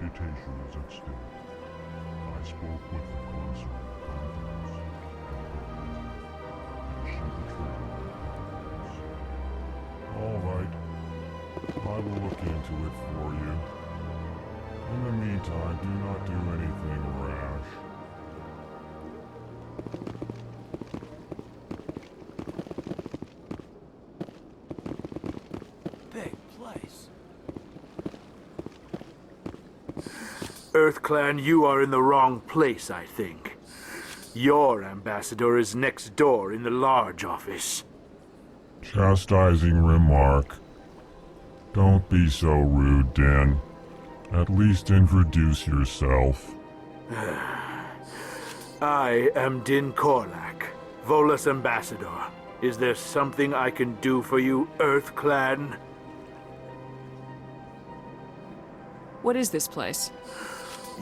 reputation is at stake. I spoke with the consul in confidence, and she betrayed my confidence. All right, I will look into it for you. In the meantime, do not do anything rash. Big place. EarthClan, you are in the wrong place, I think. Your ambassador is next door in the large office. Chastising remark. Don't be so rude, Din. At least introduce yourself. I am Din Korlak, Volus ambassador. Is there something I can do for you, EarthClan? What is this place?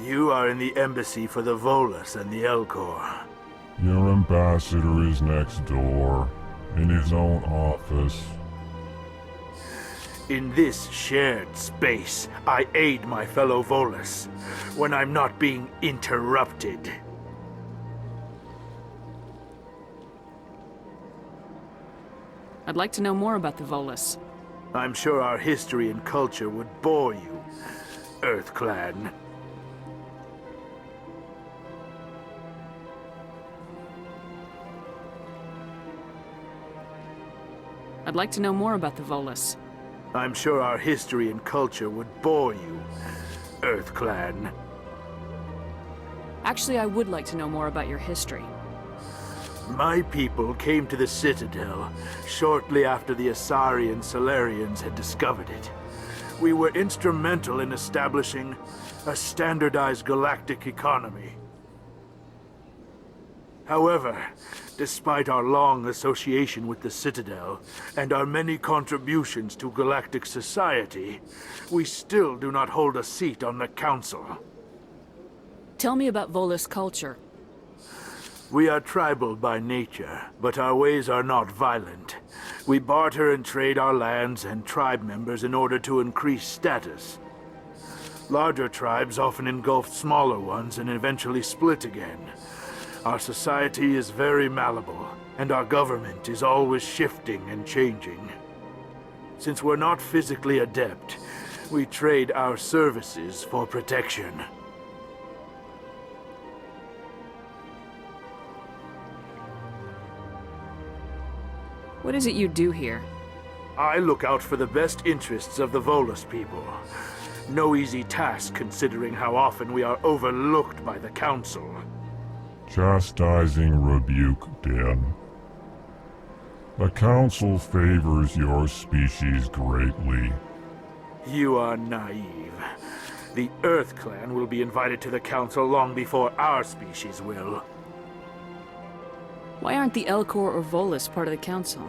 You are in the embassy for the Volus and the Elcor. Your ambassador is next door, in his own office. In this shared space, I aid my fellow Volus when I'm not being interrupted. I'd like to know more about the Volus. I'm sure our history and culture would bore you, EarthClan. I'd like to know more about the Volus. I'm sure our history and culture would bore you, EarthClan. Actually, I would like to know more about your history. My people came to the Citadel shortly after the Asari and Solarians had discovered it. We were instrumental in establishing a standardized galactic economy. However, despite our long association with the Citadel and our many contributions to galactic society, we still do not hold a seat on the Council. Tell me about Volus culture. We are tribal by nature, but our ways are not violent. We barter and trade our lands and tribe members in order to increase status. Larger tribes often engulf smaller ones and eventually split again. Our society is very malleable, and our government is always shifting and changing. Since we're not physically adept, we trade our services for protection. What is it you do here? I look out for the best interests of the Volus people. No easy task considering how often we are overlooked by the Council. Chastising rebuke, Din. The Council favors your species greatly. You are naive. The EarthClan will be invited to the Council long before our species will. Why aren't the Elcor or Volus part of the Council?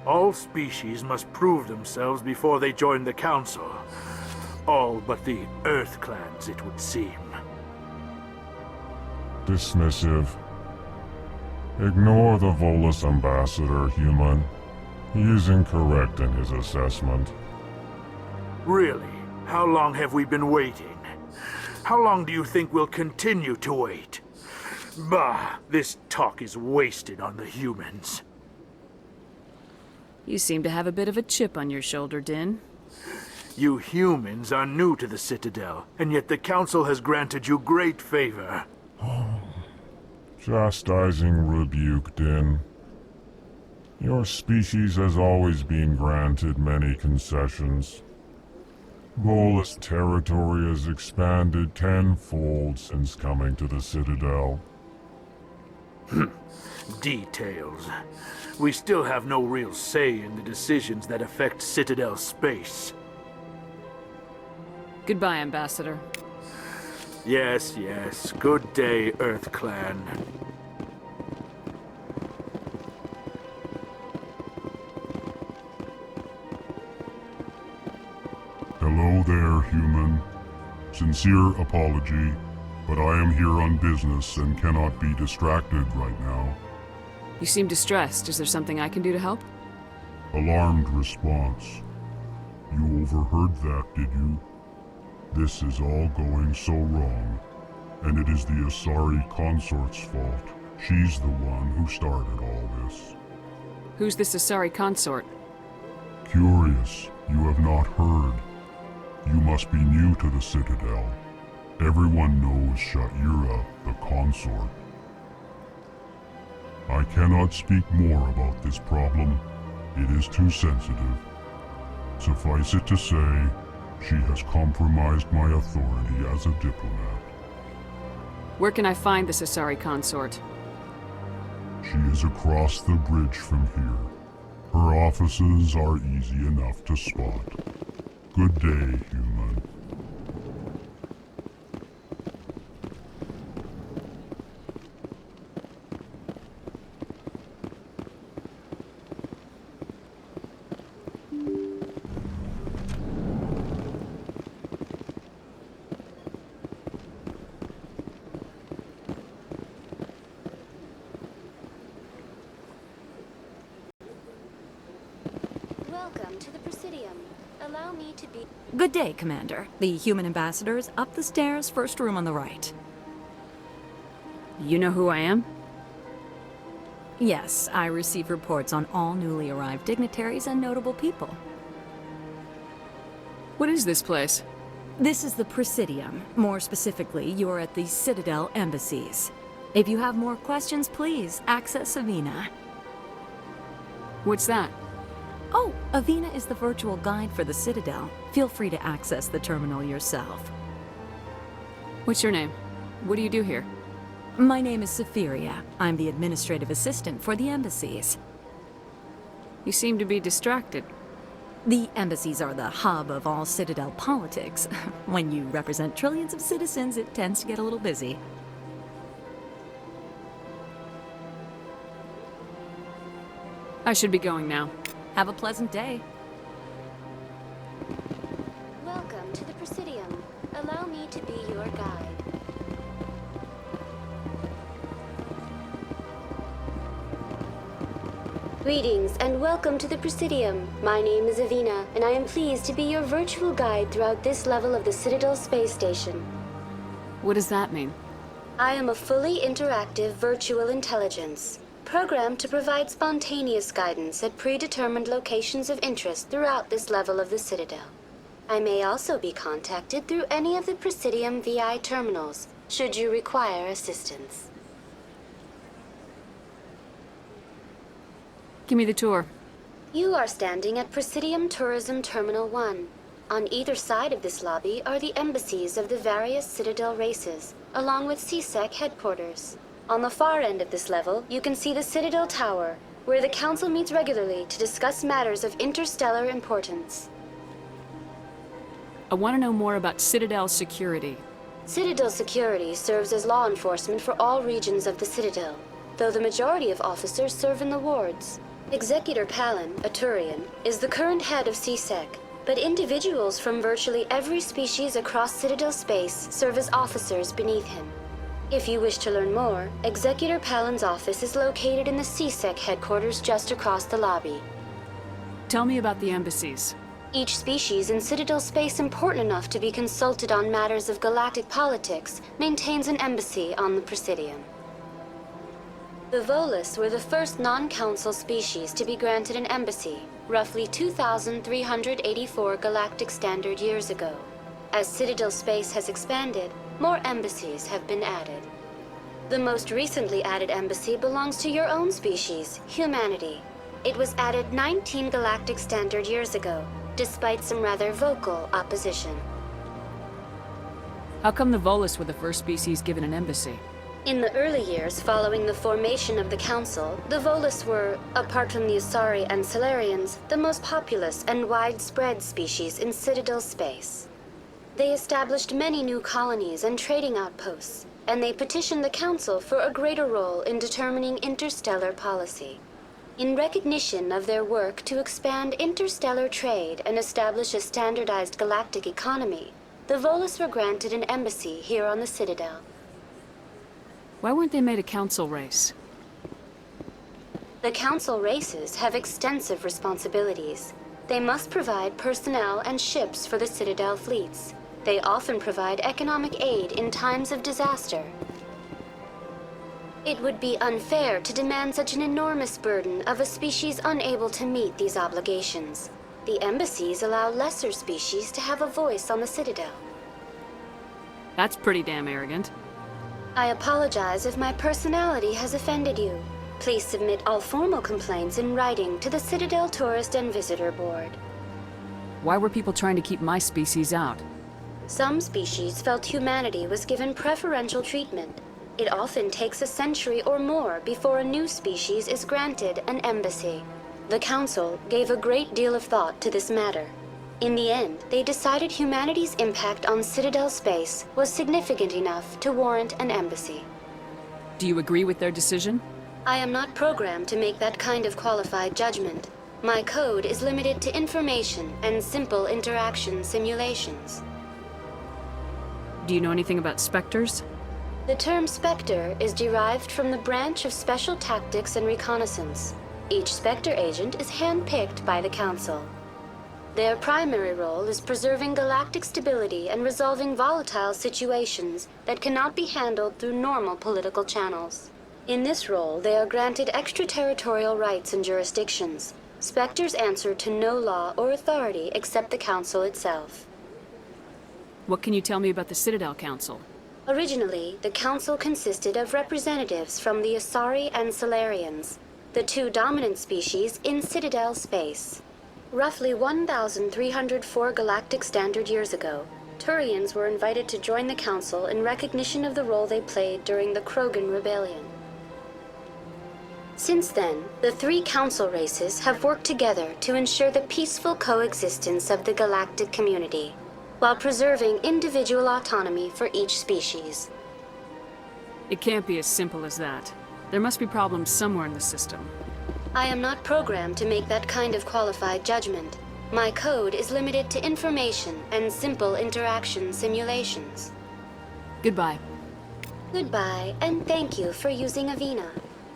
All species must prove themselves before they join the Council. All but the EarthClans, it would seem. Dismissive. Ignore the Volus ambassador, human. He is incorrect in his assessment. Really? How long have we been waiting? How long do you think we'll continue to wait? Bah, this talk is wasted on the humans. You seem to have a bit of a chip on your shoulder, Din. You humans are new to the Citadel, and yet the Council has granted you great favor. Chastising rebuke, Din. Your species has always been granted many concessions. Volus territory has expanded tenfold since coming to the Citadel. Details. We still have no real say in the decisions that affect Citadel space. Goodbye, Ambassador. Yes, yes. Good day, EarthClan. Hello there, human. Sincere apology, but I am here on business and cannot be distracted right now. You seem distressed. Is there something I can do to help? Alarmed response. You overheard that, did you? This is all going so wrong, and it is the Asari consort's fault. She's the one who started all this. Who's this Asari consort? Curious, you have not heard. You must be new to the Citadel. Everyone knows Sha'ira, the consort. I cannot speak more about this problem. It is too sensitive. Suffice it to say, she has compromised my authority as a diplomat. Where can I find this Asari consort? She is across the bridge from here. Her offices are easy enough to spot. Good day, human. Welcome to the Presidium. Allow me to be... Good day, Commander. The human ambassador is up the stairs, first room on the right. You know who I am? Yes, I receive reports on all newly arrived dignitaries and notable people. What is this place? This is the Presidium. More specifically, you are at the Citadel embassies. If you have more questions, please access Avina. What's that? Oh, Avina is the virtual guide for the Citadel. Feel free to access the terminal yourself. What's your name? What do you do here? My name is Safiria. I'm the administrative assistant for the embassies. You seem to be distracted. The embassies are the hub of all Citadel politics. When you represent trillions of citizens, it tends to get a little busy. I should be going now. Have a pleasant day. Welcome to the Presidium. Allow me to be your guide. Greetings and welcome to the Presidium. My name is Avina, and I am pleased to be your virtual guide throughout this level of the Citadel space station. What does that mean? I am a fully interactive virtual intelligence, programmed to provide spontaneous guidance at predetermined locations of interest throughout this level of the Citadel. I may also be contacted through any of the Presidium VI terminals, should you require assistance. Give me the tour. You are standing at Presidium Tourism Terminal 1. On either side of this lobby are the embassies of the various Citadel races, along with CSEC headquarters. On the far end of this level, you can see the Citadel Tower, where the Council meets regularly to discuss matters of interstellar importance. I want to know more about Citadel security. Citadel security serves as law enforcement for all regions of the Citadel, though the majority of officers serve in the wards. Executor Palin, a Turian, is the current head of CSEC, but individuals from virtually every species across Citadel space serve as officers beneath him. If you wish to learn more, Executor Palin's office is located in the CSEC headquarters just across the lobby. Tell me about the embassies. Each species in Citadel space important enough to be consulted on matters of galactic politics maintains an embassy on the Presidium. The Volus were the first non-council species to be granted an embassy, roughly 2,384 galactic standard years ago. As Citadel space has expanded, more embassies have been added. The most recently added embassy belongs to your own species, humanity. It was added 19 galactic standard years ago, despite some rather vocal opposition. How come the Volus were the first species given an embassy? In the early years following the formation of the Council, the Volus were, apart from the Asari and Solarians, the most populous and widespread species in Citadel space. They established many new colonies and trading outposts, and they petitioned the Council for a greater role in determining interstellar policy. In recognition of their work to expand interstellar trade and establish a standardized galactic economy, the Volus were granted an embassy here on the Citadel. Why weren't they made a council race? The Council races have extensive responsibilities. They must provide personnel and ships for the Citadel fleets. They often provide economic aid in times of disaster. It would be unfair to demand such an enormous burden of a species unable to meet these obligations. The embassies allow lesser species to have a voice on the Citadel. That's pretty damn arrogant. I apologize if my personality has offended you. Please submit all formal complaints in writing to the Citadel Tourist and Visitor Board. Why were people trying to keep my species out? Some species felt humanity was given preferential treatment. It often takes a century or more before a new species is granted an embassy. The Council gave a great deal of thought to this matter. In the end, they decided humanity's impact on Citadel space was significant enough to warrant an embassy. Do you agree with their decision? I am not programmed to make that kind of qualified judgment. My code is limited to information and simple interaction simulations. Do you know anything about specters? The term Spectre is derived from the branch of Special Tactics and Reconnaissance. Each Spectre agent is handpicked by the Council. Their primary role is preserving galactic stability and resolving volatile situations that cannot be handled through normal political channels. In this role, they are granted extraterritorial rights and jurisdictions. Spectres answer to no law or authority except the Council itself. What can you tell me about the Citadel Council? Originally, the Council consisted of representatives from the Asari and Solarians, the two dominant species in Citadel space. Roughly 1,304 galactic standard years ago, Turians were invited to join the Council in recognition of the role they played during the Krogan Rebellion. Since then, the three Council races have worked together to ensure the peaceful coexistence of the galactic community, while preserving individual autonomy for each species. It can't be as simple as that. There must be problems somewhere in the system. I am not programmed to make that kind of qualified judgment. My code is limited to information and simple interaction simulations. Goodbye. Goodbye, and thank you for using Avina.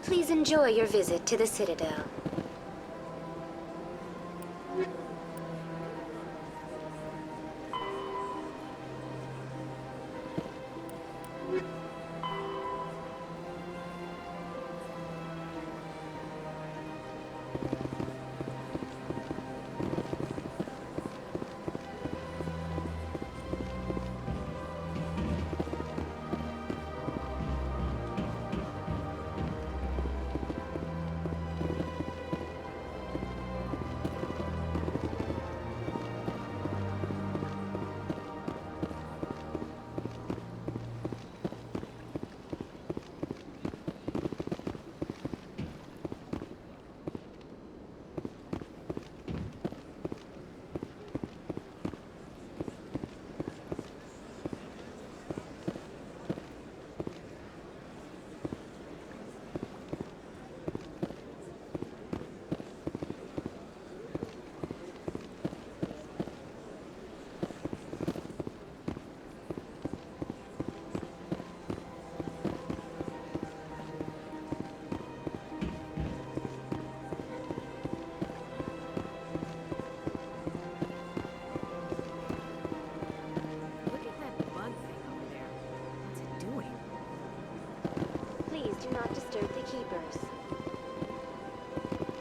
Please enjoy your visit to the Citadel.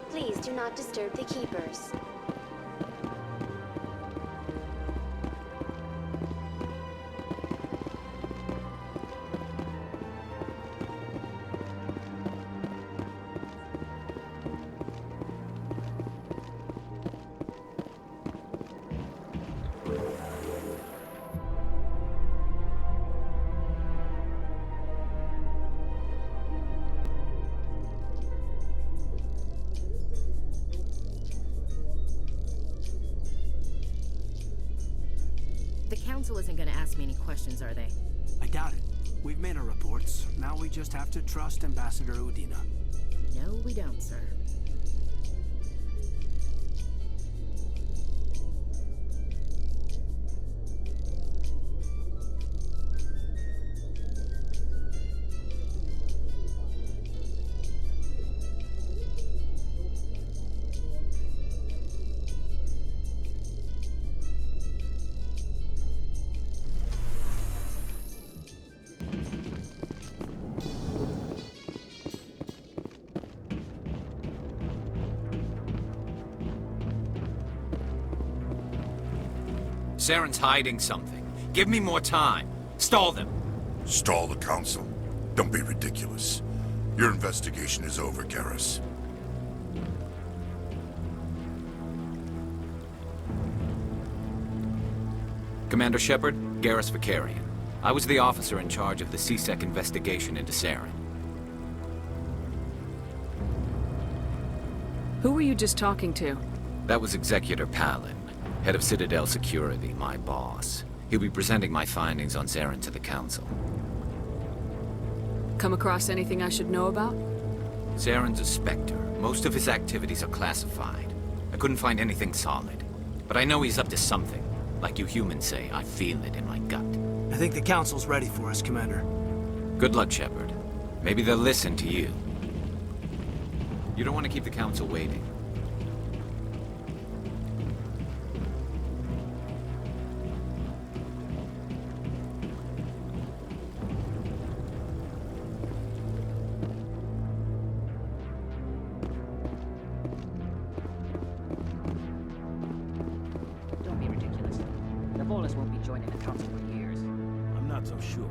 Please do not disturb the keepers. The Council isn't gonna ask me any questions, are they? I doubt it. We've made our reports. Now we just have to trust Ambassador Udina. No, we don't, sir. Saren's hiding something. Give me more time. Stall them. Stall the Council? Don't be ridiculous. Your investigation is over, Garrus. Commander Shepard, Garrus Vicarian. I was the officer in charge of the C-Sec investigation into Saren. Who were you just talking to? That was Executor Palin, head of Citadel Security, my boss. He'll be presenting my findings on Saren to the Council. Come across anything I should know about? Saren's a Spectre. Most of his activities are classified. I couldn't find anything solid. But I know he's up to something. Like you humans say, I feel it in my gut. I think the Council's ready for us, Commander. Good luck, Shepard. Maybe they'll listen to you. You don't want to keep the Council waiting. Don't be ridiculous. The Volus won't be joining the Council for years. I'm not so sure.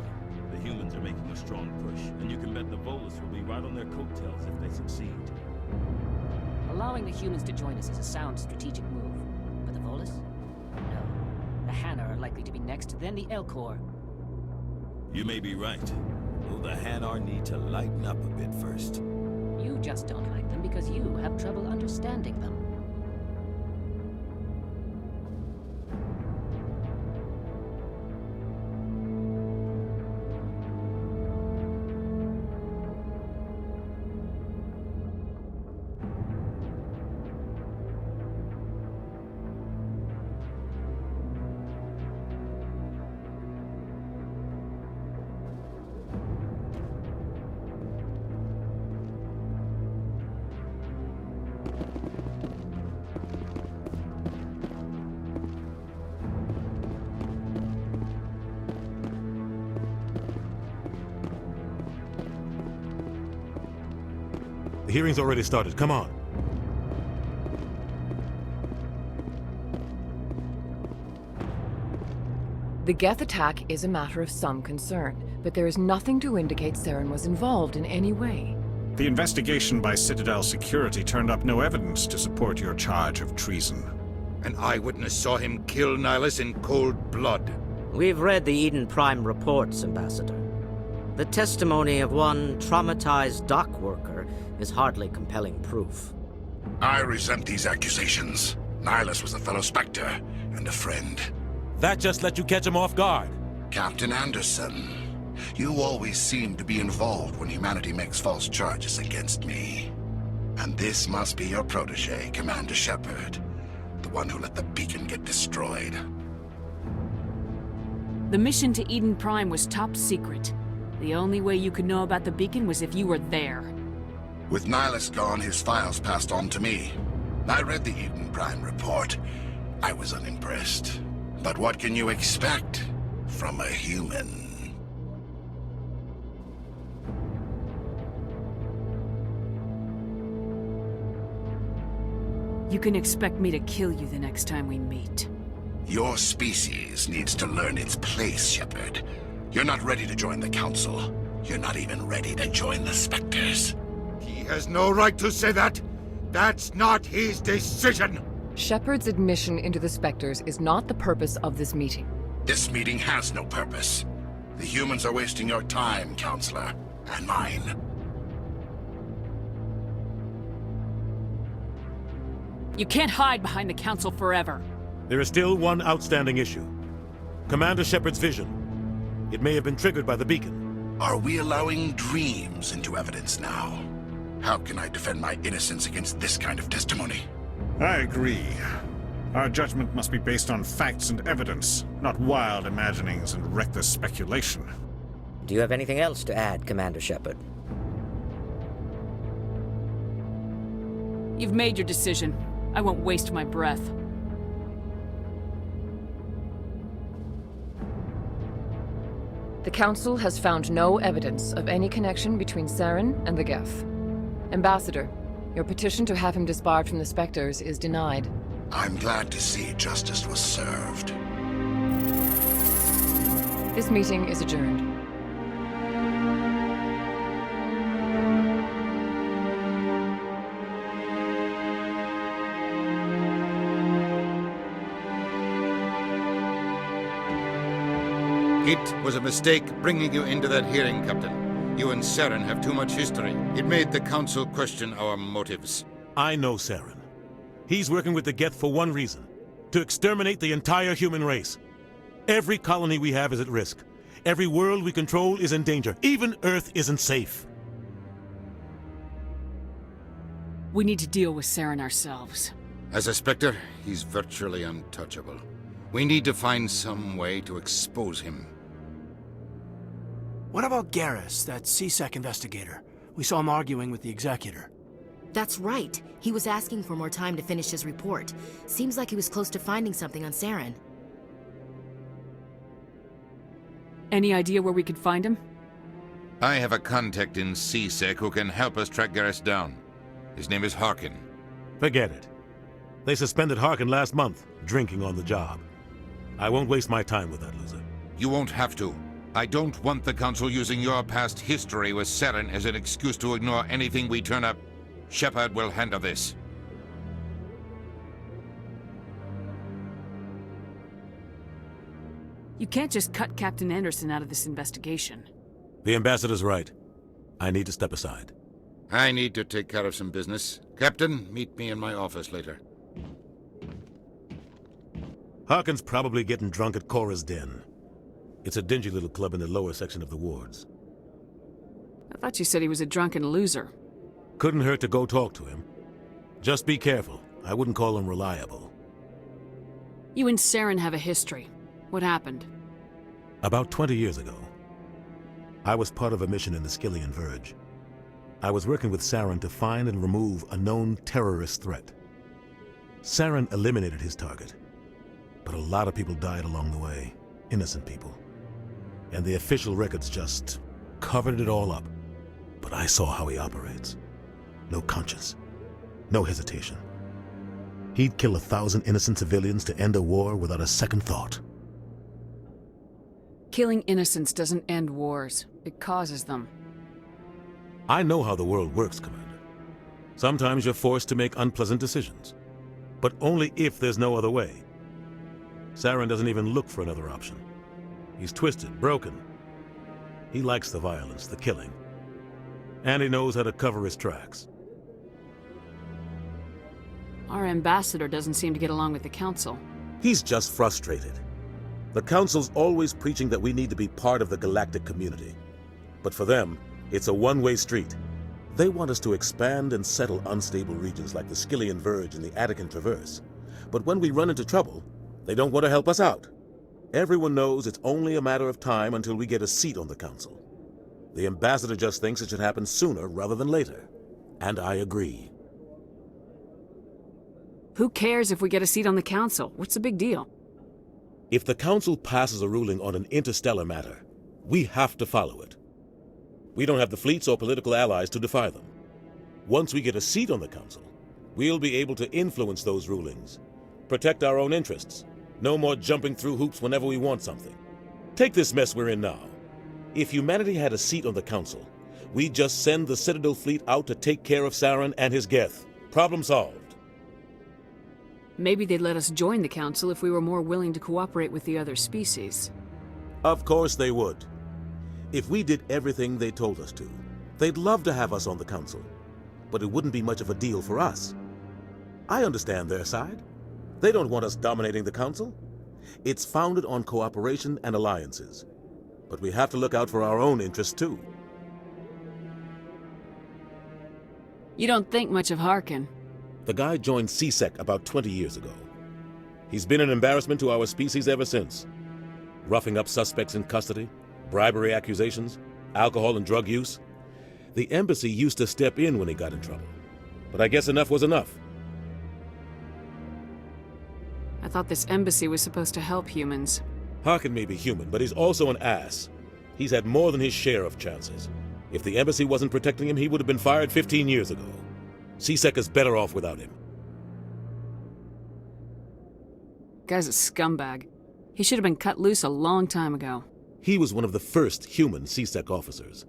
The humans are making a strong push, and you can bet the Volus will be right on their coattails if they succeed. Allowing the humans to join us is a sound strategic move. But the Volus? No. The Hanar are likely to be next, then the Elcor. You may be right. Though the Hanar need to lighten up a bit first. You just don't like them because you have trouble understanding them. The hearing's already started. Come on. The Geth attack is a matter of some concern, but there is nothing to indicate Saren was involved in any way. The investigation by Citadel Security turned up no evidence to support your charge of treason. An eyewitness saw him kill Nihilus in cold blood. We've read the Eden Prime reports, Ambassador. The testimony of one traumatized dock worker is hardly compelling proof. I resent these accusations. Nihilus was a fellow Spectre and a friend. That just let you catch him off guard. Captain Anderson, you always seem to be involved when humanity makes false charges against me. And this must be your protege, Commander Shepard. The one who let the beacon get destroyed. The mission to Eden Prime was top secret. The only way you could know about the beacon was if you were there. With Nihilus gone, his files passed on to me. I read the Eden Prime report. I was unimpressed. But what can you expect from a human? You can expect me to kill you the next time we meet. Your species needs to learn its place, Shepard. You're not ready to join the Council. You're not even ready to join the Spectres. He has no right to say that. That's not his decision. Shepard's admission into the Spectres is not the purpose of this meeting. This meeting has no purpose. The humans are wasting your time, Counselor, and mine. You can't hide behind the Council forever. There is still one outstanding issue. Commander Shepard's vision. It may have been triggered by the beacon. Are we allowing dreams into evidence now? How can I defend my innocence against this kind of testimony? I agree. Our judgment must be based on facts and evidence, not wild imaginings and reckless speculation. Do you have anything else to add, Commander Shepard? You've made your decision. I won't waste my breath. The Council has found no evidence of any connection between Saren and the Geth. Ambassador, your petition to have him disbarred from the Spectres is denied. I'm glad to see justice was served. This meeting is adjourned. It was a mistake bringing you into that hearing, Captain. You and Saren have too much history. It made the Council question our motives. I know Saren. He's working with the Geth for one reason: to exterminate the entire human race. Every colony we have is at risk. Every world we control is in danger. Even Earth isn't safe. We need to deal with Saren ourselves. As a Spectre, he's virtually untouchable. We need to find some way to expose him. What about Garrus, that CSEC investigator? We saw him arguing with the Executor. That's right. He was asking for more time to finish his report. Seems like he was close to finding something on Saren. Any idea where we could find him? I have a contact in CSEC who can help us track Garrus down. His name is Harkin. Forget it. They suspended Harkin last month, drinking on the job. I won't waste my time with that loser. You won't have to. I don't want the Council using your past history with Saren as an excuse to ignore anything we turn up. Shepard will handle this. You can't just cut Captain Anderson out of this investigation. The Ambassador's right. I need to step aside. I need to take care of some business. Captain, meet me in my office later. Harkin's probably getting drunk at Cora's Den. It's a dingy little club in the lower section of the wards. I thought you said he was a drunken loser. Couldn't hurt to go talk to him. Just be careful. I wouldn't call him reliable. You and Saren have a history. What happened? About 20 years ago, I was part of a mission in the Skillian Verge. I was working with Saren to find and remove a known terrorist threat. Saren eliminated his target, but a lot of people died along the way. Innocent people. And the official records just covered it all up. But I saw how he operates. No conscience. No hesitation. He'd kill 1,000 innocent civilians to end a war without a second thought. Killing innocents doesn't end wars. It causes them. I know how the world works, Commander. Sometimes you're forced to make unpleasant decisions. But only if there's no other way. Saren doesn't even look for another option. He's twisted, broken. He likes the violence, the killing. And he knows how to cover his tracks. Our ambassador doesn't seem to get along with the Council. He's just frustrated. The Council's always preaching that we need to be part of the galactic community. But for them, it's a one-way street. They want us to expand and settle unstable regions like the Skillian Verge and the Attican Traverse. But when we run into trouble, they don't want to help us out. Everyone knows it's only a matter of time until we get a seat on the Council. The Ambassador just thinks it should happen sooner rather than later. And I agree. Who cares if we get a seat on the Council? What's the big deal? If the Council passes a ruling on an interstellar matter, we have to follow it. We don't have the fleets or political allies to defy them. Once we get a seat on the Council, we'll be able to influence those rulings, protect our own interests. No more jumping through hoops whenever we want something. Take this mess we're in now. If humanity had a seat on the Council, we'd just send the Citadel fleet out to take care of Saren and his Geth. Problem solved. Maybe they'd let us join the Council if we were more willing to cooperate with the other species. Of course they would. If we did everything they told us to, they'd love to have us on the Council. But it wouldn't be much of a deal for us. I understand their side. They don't want us dominating the Council. It's founded on cooperation and alliances. But we have to look out for our own interests too. You don't think much of Harkin. The guy joined CSEC about 20 years ago. He's been an embarrassment to our species ever since. Roughing up suspects in custody, bribery accusations, alcohol and drug use. The embassy used to step in when he got in trouble. But I guess enough was enough. I thought this embassy was supposed to help humans. Harkin may be human, but he's also an ass. He's had more than his share of chances. If the embassy wasn't protecting him, he would have been fired 15 years ago. CSEC is better off without him. Guy's a scumbag. He should have been cut loose a long time ago. He was one of the first human C-Sec officers.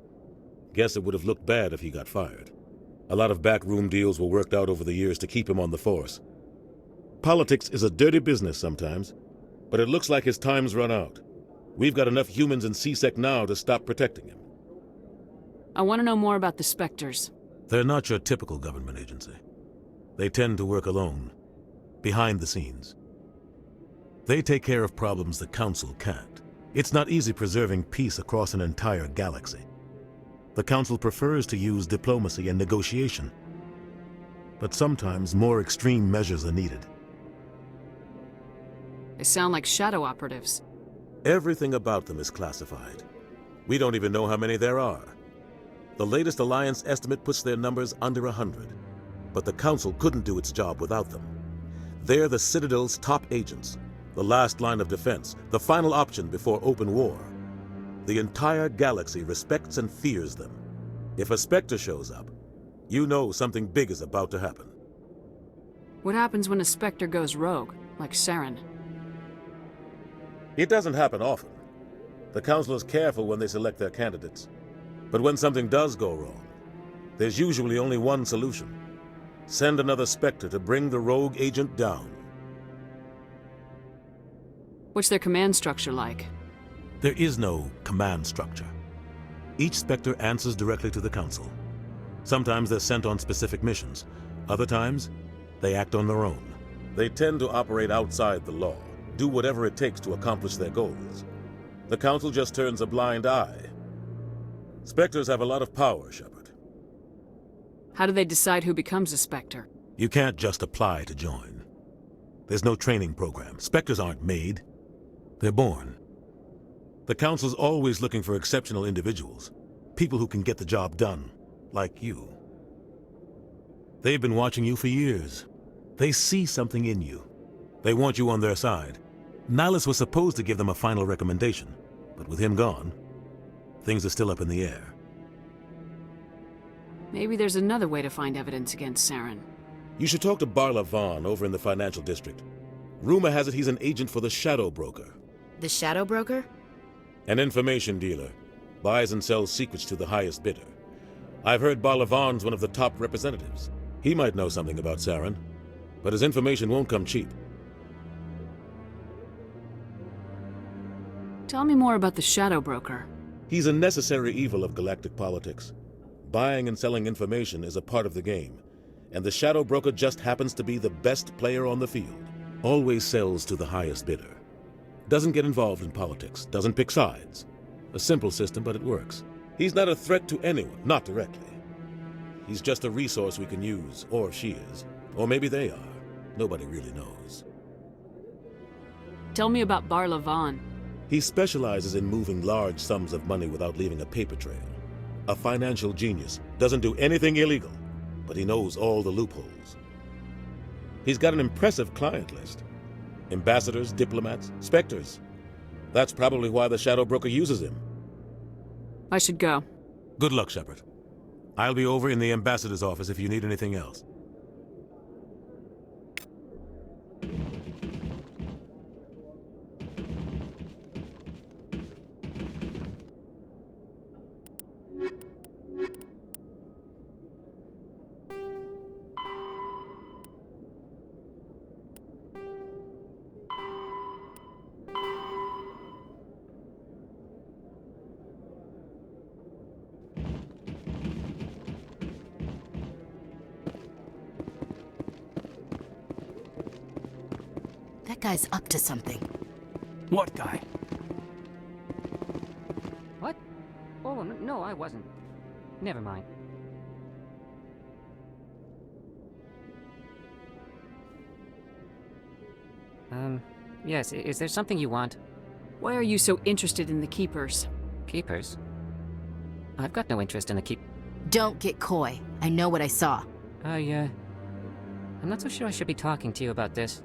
Guess it would have looked bad if he got fired. A lot of backroom deals were worked out over the years to keep him on the force. Politics is a dirty business sometimes, but it looks like his time's run out. We've got enough humans in C-Sec now to stop protecting him. I want to know more about the Spectres. They're not your typical government agency. They tend to work alone, behind the scenes. They take care of problems the Council can't. It's not easy preserving peace across an entire galaxy. The Council prefers to use diplomacy and negotiation, but sometimes more extreme measures are needed. They sound like shadow operatives. Everything about them is classified. We don't even know how many there are. The latest Alliance estimate puts their numbers under 100, but the Council couldn't do its job without them. They're the Citadel's top agents, the last line of defense, the final option before open war. The entire galaxy respects and fears them. If a Spectre shows up, you know something big is about to happen. What happens when a Spectre goes rogue, like Saren? It doesn't happen often. The Council is careful when they select their candidates. But when something does go wrong, there's usually only one solution. Send another Spectre to bring the rogue agent down. What's their command structure like? There is no command structure. Each Spectre answers directly to the Council. Sometimes they're sent on specific missions. Other times, they act on their own. They tend to operate outside the law, do whatever it takes to accomplish their goals. The Council just turns a blind eye. Spectres have a lot of power, Shepard. How do they decide who becomes a Spectre? You can't just apply to join. There's no training program. Spectres aren't made. They're born. The Council's always looking for exceptional individuals. People who can get the job done, like you. They've been watching you for years. They see something in you. They want you on their side. Nihilus was supposed to give them a final recommendation, but with him gone, things are still up in the air. Maybe there's another way to find evidence against Saren. You should talk to Barla Vaughn over in the financial district. Rumor has it he's an agent for the Shadow Broker. The Shadow Broker? An information dealer. Buys and sells secrets to the highest bidder. I've heard Barla Vaughn's one of the top representatives. He might know something about Saren, but his information won't come cheap. Tell me more about the Shadow Broker. He's a necessary evil of galactic politics. Buying and selling information is a part of the game, and the Shadow Broker just happens to be the best player on the field. Always sells to the highest bidder. Doesn't get involved in politics, doesn't pick sides. A simple system, but it works. He's not a threat to anyone, not directly. He's just a resource we can use, or she is. Or maybe they are. Nobody really knows. Tell me about Barla Vaughn. He specializes in moving large sums of money without leaving a paper trail. A financial genius. Doesn't do anything illegal, but he knows all the loopholes. He's got an impressive client list. Ambassadors, diplomats, Spectres. That's probably why the Shadow Broker uses him. I should go. Good luck, Shepard. I'll be over in the ambassador's office if you need anything else. That guy's up to something. What guy? What? Oh, no, I wasn't. Never mind. Yes, is there something you want? Why are you so interested in the Keepers? Keepers? I've got no interest in the Don't get coy. I know what I saw. I'm not so sure I should be talking to you about this.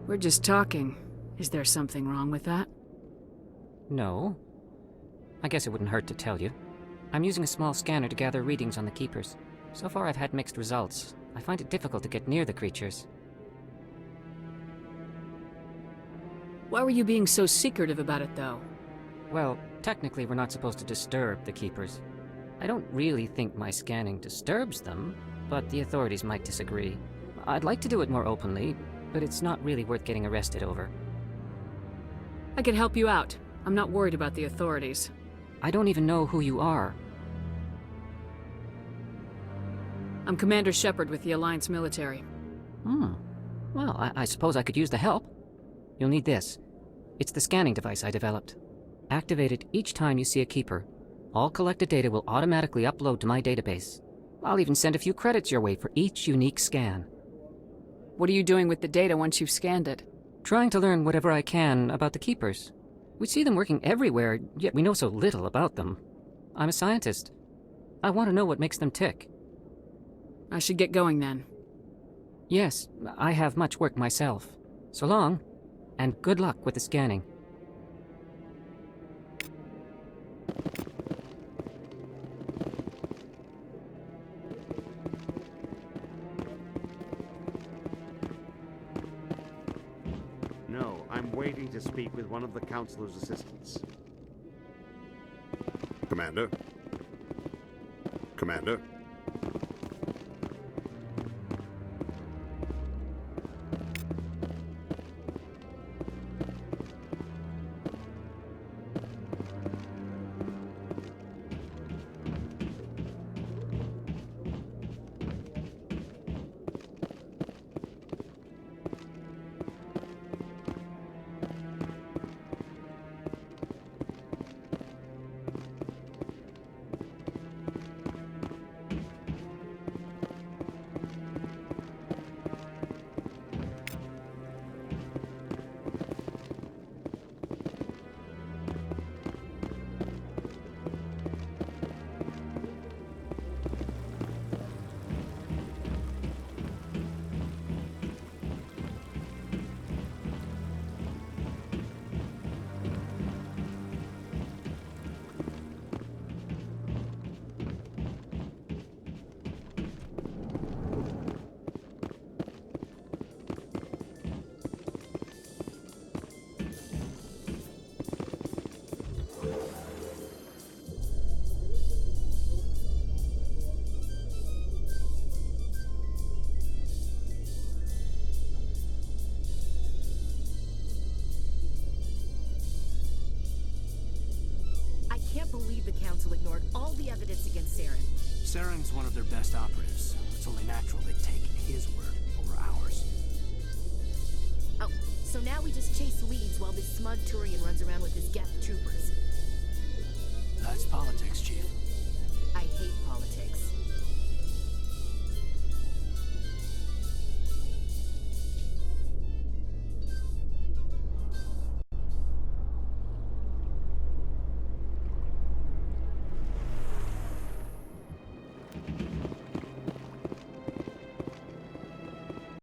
We're just talking. Is there something wrong with that? No. I guess it wouldn't hurt to tell you. I'm using a small scanner to gather readings on the Keepers. So far I've had mixed results. I find it difficult to get near the creatures. Why were you being so secretive about it, though? Well, technically we're not supposed to disturb the Keepers. I don't really think my scanning disturbs them, but the authorities might disagree. I'd like to do it more openly, but it's not really worth getting arrested over. I can help you out. I'm not worried about the authorities. I don't even know who you are. I'm Commander Shepard with the Alliance military. Well, I suppose I could use the help. You'll need this. It's the scanning device I developed. Activate it each time you see a Keeper. All collected data will automatically upload to my database. I'll even send a few credits your way for each unique scan. What are you doing with the data once you've scanned it? Trying to learn whatever I can about the Keepers. We see them working everywhere, yet we know so little about them. I'm a scientist. I want to know what makes them tick. I should get going then. Yes, I have much work myself. So long, and good luck with the scanning. No, I'm waiting to speak with one of the Councilor's assistants. Commander? Commander? Believe the Council ignored all the evidence against Saren. Saren's one of their best operatives. It's only natural they'd take his word over ours. Oh, so now we just chase leads while this smug Turian runs around with his Geth troopers.